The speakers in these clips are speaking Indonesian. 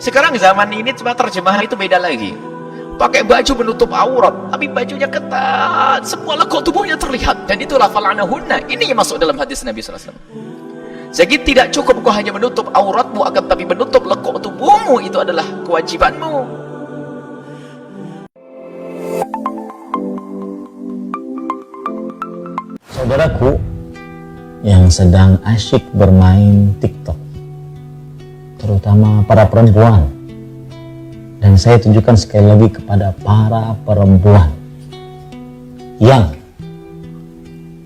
Sekarang zaman ini cuma terjemahan itu beda lagi. Pakai baju menutup aurat, tapi bajunya ketat, semua lekuk tubuhnya terlihat. Dan itulah fal'anahunna. Ini yang masuk dalam hadis Nabi SAW. Jadi tidak cukup kau hanya menutup auratmu, akan tapi menutup lekuk tubuhmu itu adalah kewajibanmu. Saudaraku yang sedang asyik bermain TikTok, terutama para perempuan, dan saya tunjukkan sekali lagi kepada para perempuan yang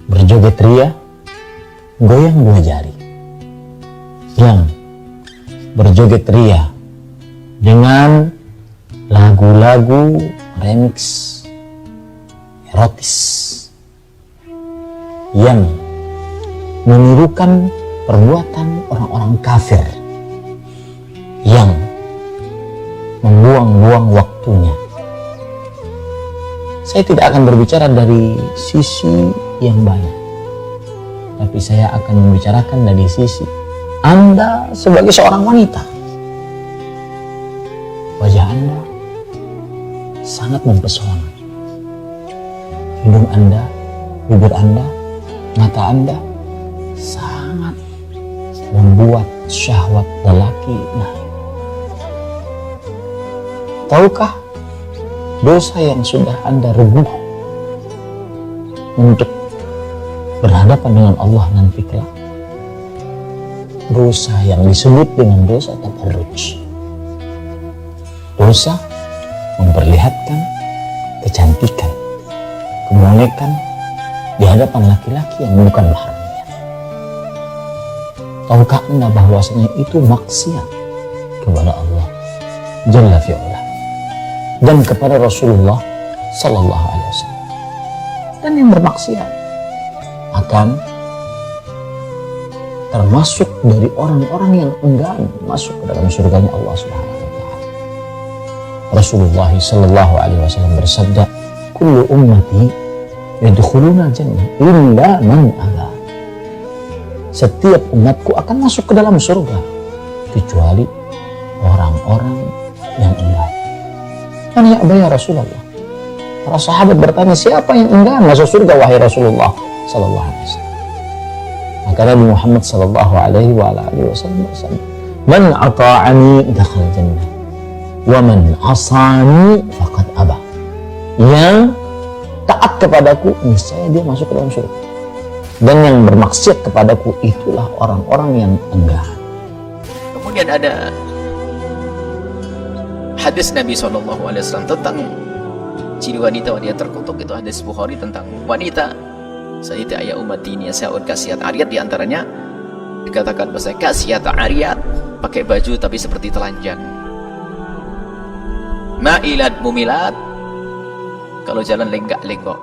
berjoget ria, goyang dua jari, yang berjoget ria dengan lagu-lagu remix erotis, yang menirukan perbuatan orang-orang kafir, yang membuang-buang waktunya. Saya tidak akan berbicara dari sisi yang banyak, tapi saya akan membicarakan dari sisi Anda sebagai seorang wanita. Wajah Anda sangat mempesona. Hidung Anda, bibir Anda, mata Anda sangat membuat syahwat lelaki naik. Tahukah dosa yang sudah Anda rebuh untuk berhadapan dengan Allah nanti kelak? Dosa yang disebut dengan dosa tabarruj. Dosa memperlihatkan kecantikan, kemolekan di hadapan laki-laki yang bukan mahramnya. Tahukah Anda bahwasanya itu maksiat kepada Allah Jalla fi'ala dan kepada Rasulullah Sallallahu Alaihi Wasallam? Dan yang bermaksiat akan termasuk dari orang-orang yang enggan masuk ke dalam surganya Allah Subhanahu wa taala. Rasulullah Sallallahu Alaihi Wasallam bersabda, "Kullu ummati yadkhuluna jannah illa man aba." Setiap umatku akan masuk ke dalam surga kecuali orang-orang yang enggan. Man ya'ba ya Rasulullah? Para sahabat bertanya, siapa yang enggan masuk surga wahai Rasulullah Sallallahu Alaihi Wasallam? Maka Nabi Muhammad Sallallahu Alaihi Wasallam bersabda, "Man ata'ani dakhala jannah, wa man asani faqad aba." Yang taat kepadaku niscaya dia masuk ke dalam surga, dan yang bermaksiat kepadaku itulah orang-orang yang enggan. Kemudian ada hadis Nabi SAW tentang ciri wanita terkutuk. Itu hadis Bukhari tentang wanita Sayyidati ayat umat ini sa'ud kasiat ariyat, diantaranya dikatakan bahasa kasiat ariyat, pakai baju tapi seperti telanjang, ma'ilat mumilat, kalau jalan lenggak-lenggok,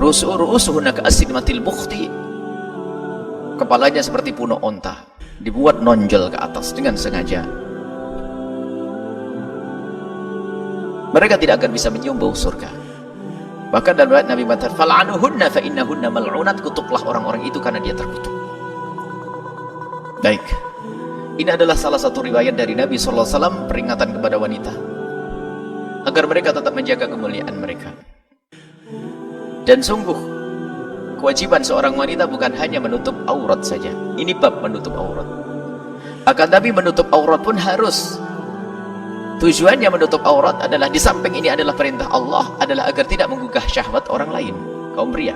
rusuhunna ka'asidmatil bukhti, kepalanya seperti punuk onta, dibuat nonjol ke atas dengan sengaja. Mereka tidak akan bisa menyium bau surga. Bahkan dalam riwayat Nabi Muhammad, fal'anuhunna fa innahunna mal'unat, kutuklah orang-orang itu karena dia terkutuk. Baik, ini adalah salah satu riwayat dari Nabi SAW, peringatan kepada wanita agar mereka tetap menjaga kemuliaan mereka. Dan sungguh kewajiban seorang wanita bukan hanya menutup aurat saja. Ini bab menutup aurat. Akan tapi menutup aurat pun harus, tujuannya menutup aurat adalah, di samping ini adalah perintah Allah, adalah agar tidak menggugah syahwat orang lain, kaum pria.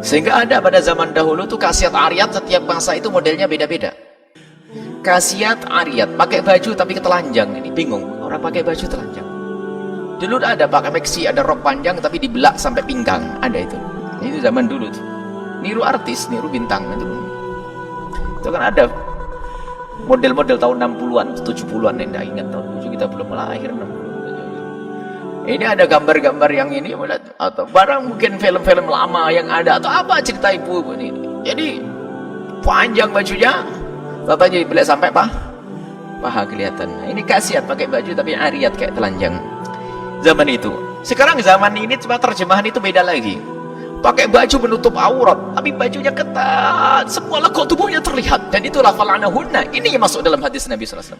Sehingga ada pada zaman dahulu tuh kasiat ariyat, setiap bangsa itu modelnya beda-beda. Kasiat ariyat, pakai baju tapi telanjang. Ini bingung, orang pakai baju telanjang. Dulu ada pakai maxi, ada rok panjang tapi dibelak sampai pinggang, ada itu. Itu zaman dulu tuh. Niru artis, niru bintang itu. Itu kan ada model-model tahun 60-an, 70-an, yang tidak ingat tahun 7, kita belum lahir 60. Ini ada gambar-gambar yang ini, atau barang mungkin film-film lama yang ada, atau apa cerita ibu ini. Jadi panjang bajunya, bapaknya dibelak sampai paha kelihatan. Ini kasiat pakai baju tapi ariyat kayak telanjang. Zaman itu. Sekarang zaman ini cuma terjemahan itu beda lagi. pakai baju menutup aurat, tapi bajunya ketat, semua lekuk tubuhnya terlihat, dan itulah fal'anahunna. Ini yang masuk dalam hadis Nabi SAW.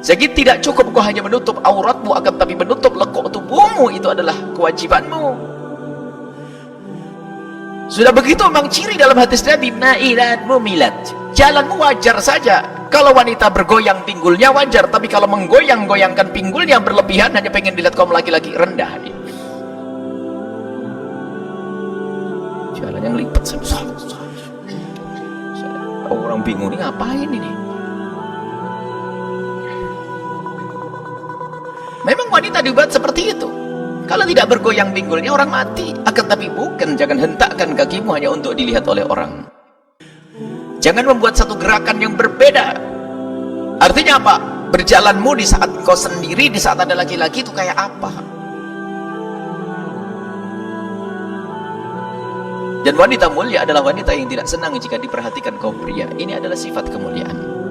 Jadi tidak cukup kau hanya menutup auratmu, akan tapi menutup lekuk tubuhmu itu adalah kewajibanmu. Sudah begitu memang ciri dalam hadis Nabi, ma'ilat mumilat, jalanmu wajar saja. Kalau wanita bergoyang pinggulnya wajar, tapi kalau menggoyang-goyangkan pinggulnya berlebihan, hanya pengen dilihat kaum laki-laki, rendah dia. Jalan yang lipat, orang bingung, ini ngapain ini? Memang wanita dibuat seperti itu. Kalau tidak bergoyang pinggulnya orang mati. Akan tapi bukan, jangan hentakkan kakimu hanya untuk dilihat oleh orang. Jangan membuat satu gerakan yang berbeda. Artinya apa? Berjalanmu di saat kau sendiri, di saat ada laki-laki itu kayak apa? Dan wanita mulia adalah wanita yang tidak senang jika diperhatikan kaum pria. Ini adalah sifat kemuliaan.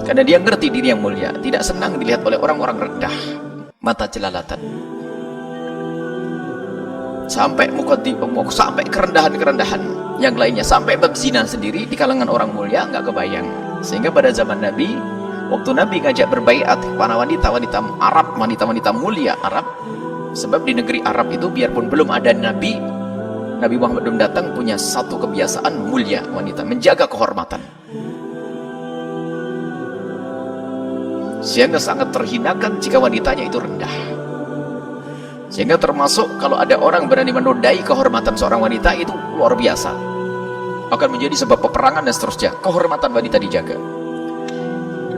Karena dia ngerti diri yang mulia, tidak senang dilihat oleh orang-orang rendah, mata jelalatan. Sampai sampai kerendahan-kerendahan yang lainnya, sampai bab zina sendiri di kalangan orang mulia nggak kebayang. Sehingga pada zaman Nabi, waktu Nabi ngajak berbaiat kepada wanita-wanita Arab, wanita-wanita mulia Arab, sebab di negeri Arab itu biarpun belum ada Nabi Muhammad belum datang, punya satu kebiasaan mulia wanita, menjaga kehormatan. Sehingga sangat terhinakan jika wanitanya itu rendah. Sehingga termasuk kalau ada orang berani menodai kehormatan seorang wanita, itu luar biasa, akan menjadi sebab peperangan dan seterusnya. Kehormatan wanita dijaga.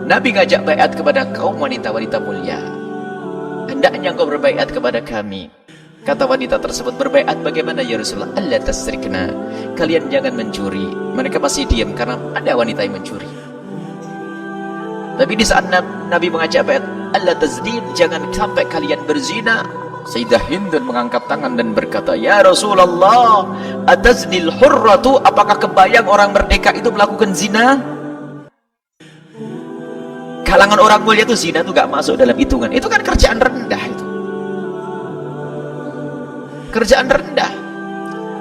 Nabi ngajak baiat kepada kaum wanita-wanita mulia, hendaknya engkau berbaiat kepada kami. Kata wanita tersebut, berbaiat bagaimana ya Rasulullah? Allah tasrikna, kalian jangan mencuri. Mereka masih diam karena ada wanita yang mencuri. Tapi di saat Nabi mengajak baiat, Allah tazdin, jangan sampai kalian berzina. Sayyidah Hindun mengangkat tangan dan berkata, ya Rasulullah, ataznil hurratu, apakah kebayang orang merdeka itu melakukan zina? Kalangan orang mulia itu zina itu gak masuk dalam hitungan. Itu kan kerjaan rendah itu. Kerjaan rendah.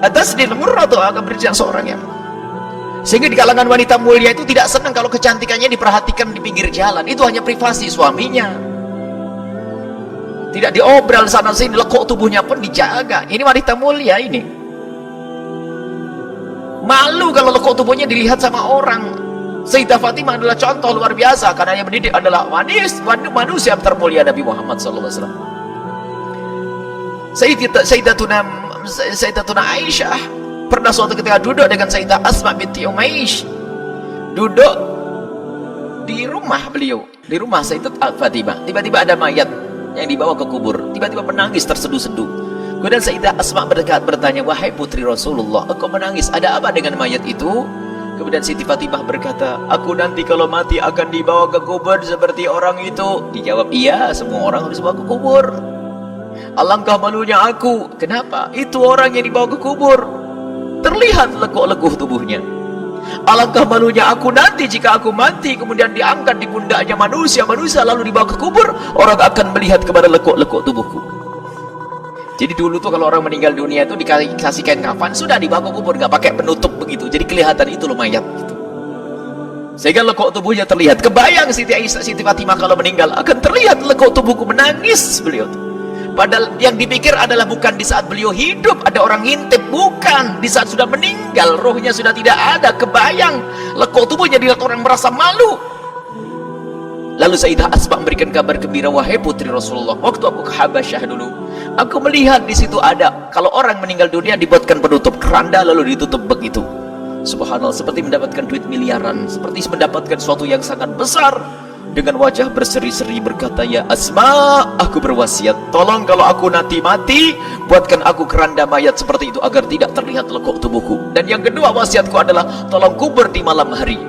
Ataznil hurratu, akan berjalan seorang yang. Sehingga di kalangan wanita mulia itu tidak senang kalau kecantikannya diperhatikan di pinggir jalan. Itu hanya privasi suaminya. Tidak diobral sana sini, lekuk tubuhnya pun dijaga. Ini wanita mulia ini. Malu kalau lekuk tubuhnya dilihat sama orang. Sayyidah Fatimah adalah contoh luar biasa, karena yang mendidik adalah manusia termulia Nabi Muhammad SAW. Sayyidatuna Aisyah pernah suatu ketika duduk dengan Sayyidah Asma binti Umaish, duduk di rumah beliau, di rumah Sayyidah Fatimah. Tiba-tiba ada mayat yang dibawa ke kubur, tiba-tiba menangis terseduh-seduh. Kemudian Sayyidah Asma bertanya, wahai putri Rasulullah, engkau menangis, ada apa dengan mayat itu? Kemudian Siti Fatimah berkata, aku nanti kalau mati akan dibawa ke kubur seperti orang itu. Dijawab, iya, semua orang harus dibawa ke kubur. Alangkah malunya aku. Kenapa? Itu orang yang dibawa ke kubur, terlihat lekuk-lekuk tubuhnya. Alangkah malunya aku nanti jika aku mati kemudian diangkat di pundaknya manusia lalu dibawa ke kubur, orang akan melihat kepada lekuk-lekuk tubuhku. Jadi dulu tuh kalau orang meninggal dunia itu dikasih kain kafan, sudah dibawa ke kubur, nggak pakai penutup begitu, jadi kelihatan itu loh mayat gitu. Sehingga lekuk tubuhnya terlihat. Kebayang Siti Fatimah kalau meninggal akan terlihat lekuk tubuhku, menangis beliau tuh. Padahal yang dipikir adalah bukan di saat beliau hidup ada orang ngintip, bukan. Di saat sudah meninggal, rohnya sudah tidak ada, kebayang lekuk tubuhnya, dilihat orang merasa malu. Lalu Sayyidah Asma memberikan kabar gembira, wahai putri Rasulullah, waktu aku ke Habasyah dulu, aku melihat di situ ada, kalau orang meninggal dunia dibuatkan penutup keranda lalu ditutup begitu. Subhanallah, seperti mendapatkan duit miliaran, seperti mendapatkan sesuatu yang sangat besar. Dengan wajah berseri-seri berkata, ya Asma, aku berwasiat, tolong kalau aku nanti mati, buatkan aku keranda mayat seperti itu agar tidak terlihat lekuk tubuhku. Dan yang kedua wasiatku adalah, tolong kubur di malam hari.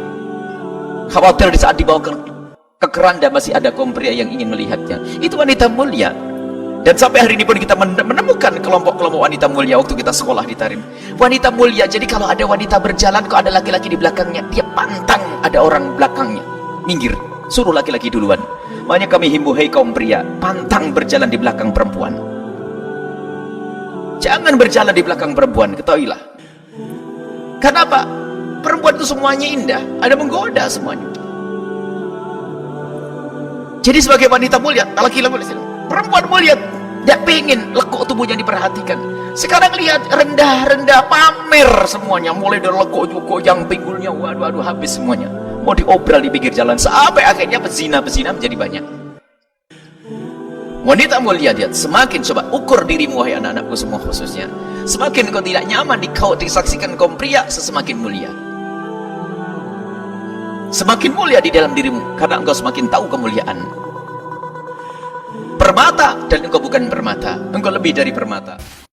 Khawatir di saat dibawa ke keranda masih ada kaum pria yang ingin melihatnya. Itu wanita mulia. Dan sampai hari ini pun kita menemukan kelompok-kelompok wanita mulia waktu kita sekolah di Tarim. Wanita mulia, jadi kalau ada wanita berjalan, kok ada laki-laki di belakangnya, dia pantang ada orang belakangnya, minggir. Suruh laki-laki duluan. Makanya kami himbau, hei kaum pria, pantang berjalan di belakang perempuan. Jangan berjalan di belakang perempuan, ketahuilah. Kenapa? Perempuan itu semuanya indah, ada menggoda semuanya. Jadi sebagai wanita mulia, laki-laki mulia, perempuan mulia, tidak pengen lekuk tubuhnya diperhatikan. Sekarang lihat, rendah-rendah, pamer semuanya, mulai dari lekuk juga yang pinggulnya, waduh, habis semuanya. Mau diobral di pinggir jalan, sampai akhirnya pezina-pezina menjadi banyak. Wanita mulia, dia semakin, coba ukur dirimu wahai anak-anakku semua khususnya. Semakin kau tidak nyaman disaksikan kaum pria, semakin mulia. Semakin mulia di dalam dirimu, karena engkau semakin tahu kemuliaan. Permata, dan engkau bukan permata, engkau lebih dari permata.